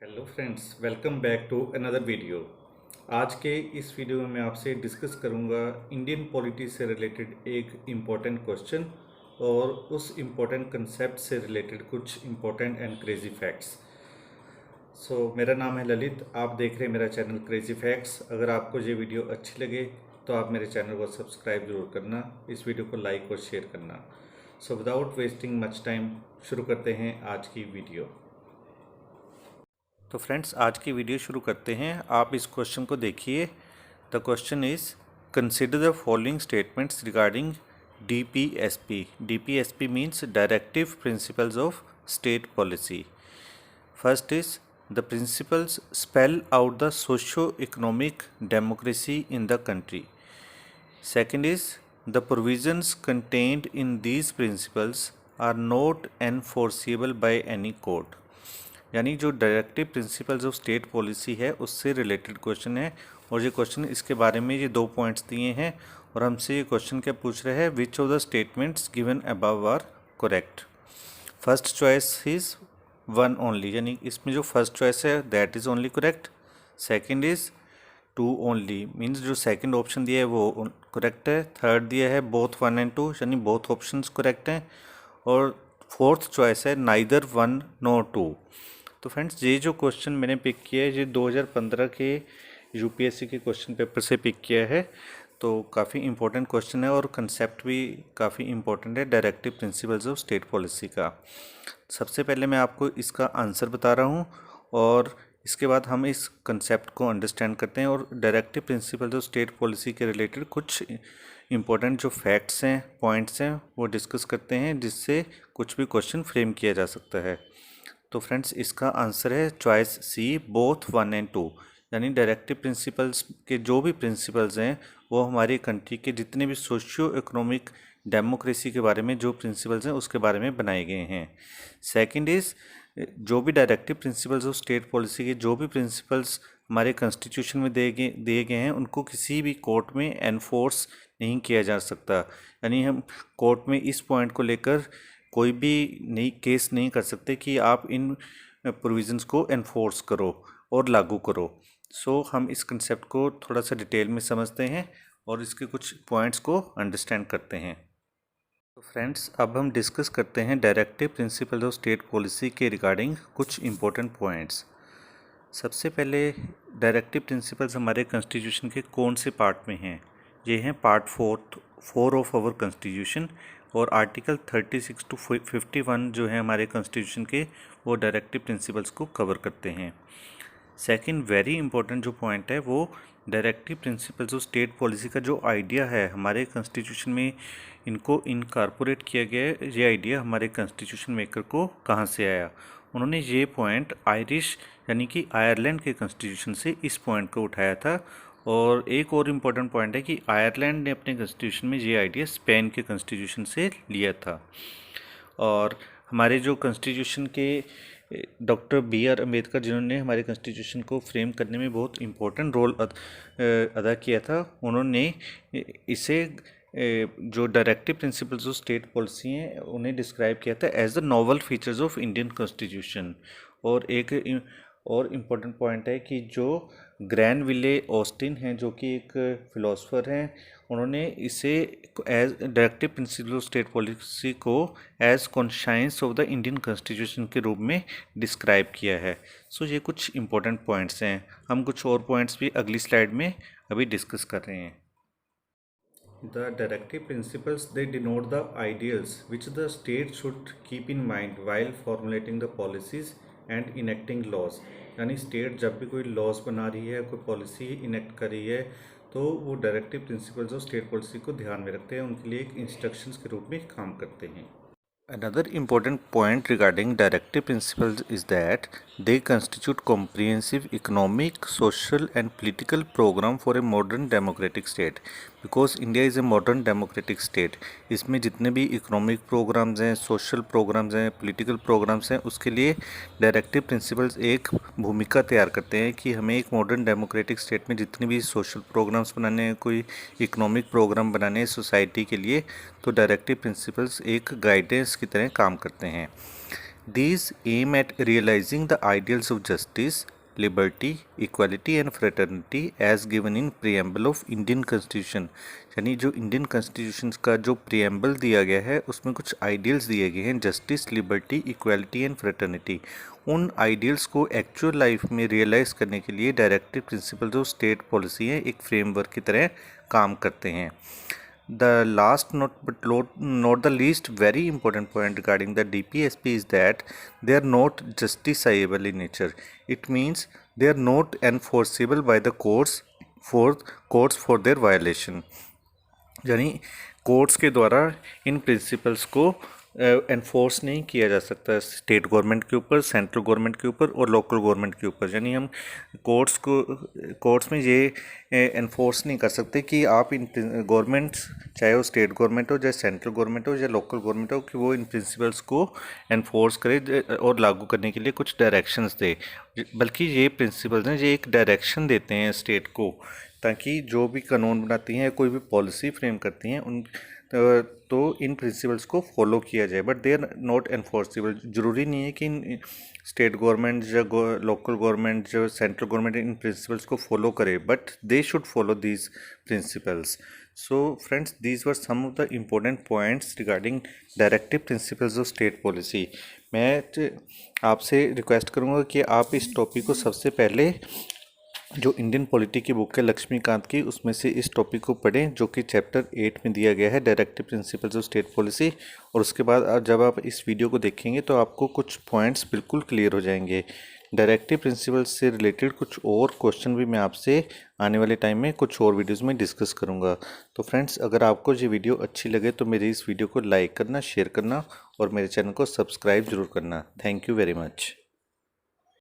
Hello friends, welcome back to another video. आज के इस वीडियो में मैं आपसे डिस्कस करूंगा इंडियन पॉलिटी से रिलेटेड एक इम्पॉर्टेंट क्वेश्चन और उस इम्पॉर्टेंट कंसेप्ट से रिलेटेड कुछ इम्पॉर्टेंट एंड क्रेजी फैक्ट्स। मेरा नाम है ललित, आप देख रहे हैं मेरा चैनल क्रेजी फैक्ट्स। अगर आपको ये वीडियो अच्छी लगे तो आप मेरे चैनल को सब्सक्राइब ज़रूर करना, इस वीडियो को लाइक और शेयर करना। विदाउट वेस्टिंग मच टाइम शुरू करते हैं आज की वीडियो। तो फ्रेंड्स, आज की वीडियो शुरू करते हैं। आप इस क्वेश्चन को देखिए। The question is consider the following statements regarding DPSP. DPSP means directive principles of state policy. First is the principles spell out the socio economic democracy in the country. Second is the provisions contained in these principles are not enforceable by any court। यानी जो directive principles of state policy है उससे related question है। और ये question इसके बारे में ये 2 पॉइंट्स दिए हैं और हमसे ये क्वेश्चन क्या पूछ रहे हैं, which of the statements given above are correct. First choice is one only, यानी इसमें जो फर्स्ट चॉइस है that is only correct. Second is two only, means जो सेकंड ऑप्शन दिया है वो करेक्ट है। थर्ड दिया है बोथ 1 एंड 2, यानी बोथ ऑप्शंस करेक्ट हैं। और फोर्थ चॉइस है नाइदर 1 नॉर 2। तो फ्रेंड्स, ये जो क्वेश्चन मैंने पिक किया है ये 2015 के यूपीएससी के क्वेश्चन पेपर से पिक किया है। तो काफ़ी इंपॉर्टेंट क्वेश्चन है और कंसेप्ट भी काफ़ी इंपॉर्टेंट है directive principles of state policy का। सबसे पहले मैं आपको इसका आंसर बता रहा हूँ और इसके बाद हम इस कंसेप्ट को अंडरस्टैंड करते हैं और directive principles of state policy के रिलेटेड कुछ इंपॉर्टेंट जो फैक्ट्स हैं, पॉइंट्स हैं, वो डिस्कस करते हैं जिससे कुछ भी क्वेश्चन फ्रेम किया जा सकता है। तो फ्रेंड्स, इसका आंसर है चॉइस सी, बोथ 1 एंड 2। यानी डायरेक्टिव प्रिंसिपल्स के जो भी प्रिंसिपल्स हैं वो हमारी कंट्री के जितने भी सोशियो इकोनॉमिक डेमोक्रेसी के बारे में जो प्रिंसिपल्स हैं उसके बारे में बनाए गए हैं। सेकंड इज़ जो भी directive principles of state policy के जो भी प्रिंसिपल्स हमारे कॉन्स्टिट्यूशन में दिए गए हैं उनको किसी भी कोर्ट में एनफोर्स नहीं किया जा सकता। यानी हम कोर्ट में इस पॉइंट को लेकर कोई भी नई केस नहीं कर सकते कि आप इन प्रोविज़न्स को एनफोर्स करो और लागू करो। हम इस कंसेप्ट को थोड़ा सा डिटेल में समझते हैं और इसके कुछ पॉइंट्स को अंडरस्टैंड करते हैं। तो फ्रेंड्स, अब हम डिस्कस करते हैं directive principle of state policy के रिगार्डिंग कुछ इंपॉर्टेंट पॉइंट्स। सबसे पहले, डायरेक्टिव प्रिंसिपल्स हमारे कॉन्स्टिट्यूशन के कौन से पार्ट में हैं? ये हैं पार्ट 4 ऑफ आवर कॉन्स्टिट्यूशन और आर्टिकल 36 to 51 जो है हमारे कॉन्स्टिट्यूशन के, वो डायरेक्टिव प्रिंसिपल्स को कवर करते हैं। सेकंड वेरी इंपॉर्टेंट जो पॉइंट है वो directive principles of state policy का जो आइडिया है हमारे कॉन्स्टिट्यूशन में इनको इनकॉर्पोरेट किया गया है। ये आइडिया हमारे कॉन्स्टिट्यूशन मेकर को कहाँ से आया? उन्होंने ये पॉइंट आयरिश यानी कि आयरलैंड के कॉन्स्टिट्यूशन से इस पॉइंट को उठाया था। और एक और इम्पॉर्टेंट पॉइंट है कि आयरलैंड ने अपने कॉन्स्टिट्यूशन में ये आइडिया स्पेन के कॉन्स्टिट्यूशन से लिया था। और हमारे जो कॉन्स्टिट्यूशन के डॉक्टर BR अम्बेडकर जिन्होंने हमारे कॉन्स्टिट्यूशन को फ्रेम करने में बहुत इम्पोर्टेंट रोल अदा किया था, उन्होंने इसे जो directive principles of state policy हैं उन्हें डिस्क्राइब किया था as the novel features of Indian constitution. और एक और इम्पोर्टेंट पॉइंट है कि जो ग्रैनविले ऑस्टिन हैं जो कि एक फ़िलासफ़र हैं, उन्होंने इसे as directive principle of state policy को as conscience of the Indian constitution के रूप में डिस्क्राइब किया है। ये कुछ इंपॉर्टेंट पॉइंट्स हैं। हम कुछ और पॉइंट्स भी अगली स्लाइड में अभी डिस्कस कर रहे हैं। The directive principles they denote the ideals which the state should keep in mind while formulating the policies and enacting laws। यानी स्टेट जब भी कोई लॉज बना रही है, कोई पॉलिसी इनेक्ट कर रही है, तो वो directive principles of state policy को ध्यान में रखते हैं, उनके लिए एक इंस्ट्रक्शंस के रूप में काम करते हैं। Another important point regarding directive principles is that they constitute comprehensive economic, social and political program for a modern democratic state because India is a modern democratic state। इसमें जितने भी इकोनॉमिक प्रोग्राम्स हैं, सोशल प्रोग्राम्स हैं, political programmes हैं, उसके लिए directive principles एक भूमिका तैयार करते हैं कि हमें एक मॉडर्न डेमोक्रेटिक स्टेट में जितने भी सोशल प्रोग्राम्स बनाने हैं, कोई इकोनॉमिक प्रोग्राम बनाने हैं सोसाइटी के लिए, तो डायरेक्टिव प्रिंसिपल्स एक गाइडेंस की तरह काम करते हैं। These aim at realizing the ideals of justice, liberty, equality and fraternity as given in preamble of Indian Constitution। यानी जो इंडियन कॉन्स्टिट्यूशन का जो प्रियम्बल दिया गया है उसमें कुछ आइडियल्स दिए गए हैं, justice, liberty, equality and fraternity. उन आइडियल्स को एक्चुअल लाइफ में रियलाइज़ करने के लिए डायरेक्टिव प्रिंसिपल जो स्टेट पॉलिसी है एक फ्रेमवर्क की तरह काम करते हैं। The last not the least very important point regarding the DPSP is that they are not justiciable in nature. It means they are not enforceable by the courts for their violation। यानी courts के द्वारा इन principles को enforce नहीं किया जा सकता state government के ऊपर, सेंट्रल गवर्नमेंट के ऊपर और लोकल गवर्नमेंट के ऊपर। यानी हम कोर्ट्स में ये एनफोर्स नहीं कर सकते कि आप इन गवर्नमेंट्स, चाहे वो स्टेट गवर्नमेंट हो, चाहे सेंट्रल गवर्नमेंट हो, या लोकल गवर्नमेंट हो, कि वो इन प्रिंसिपल्स को एनफोर्स करे और लागू करने के लिए कुछ डायरेक्शंस दे। बल्कि ये प्रिंसिपल्स हैं, ये एक डायरेक्शन देते हैं स्टेट को, ताकि जो भी कानून बनाती हैं, कोई भी पॉलिसी फ्रेम करती हैं, उन तो इन प्रिंसिपल्स को फॉलो किया जाए। But they are not enforceable. ज़रूरी नहीं है कि इन स्टेट गवर्नमेंट या लोकल गवर्नमेंट जो सेंट्रल गवर्नमेंट इन प्रिंसिपल्स को फॉलो करे, but they should follow these principles. So friends, these were some of the important points regarding directive principles of state policy. मैं आपसे रिक्वेस्ट करूँगा कि आप इस टॉपिक को सबसे पहले जो इंडियन पॉलिटी की बुक है लक्ष्मीकांत की, उसमें से इस टॉपिक को पढ़ें जो कि चैप्टर 8 में दिया गया है, directive principles of state policy. और उसके बाद जब आप इस वीडियो को देखेंगे तो आपको कुछ पॉइंट्स बिल्कुल क्लियर हो जाएंगे। डायरेक्टिव प्रिंसिपल्स से रिलेटेड कुछ और क्वेश्चन भी मैं आपसे आने वाले टाइम में कुछ और वीडियोज़ में डिस्कस करूँगा। तो फ्रेंड्स, अगर आपको ये वीडियो अच्छी लगे तो मेरी इस वीडियो को लाइक करना, शेयर करना और मेरे चैनल को सब्सक्राइब जरूर करना। Thank you very much.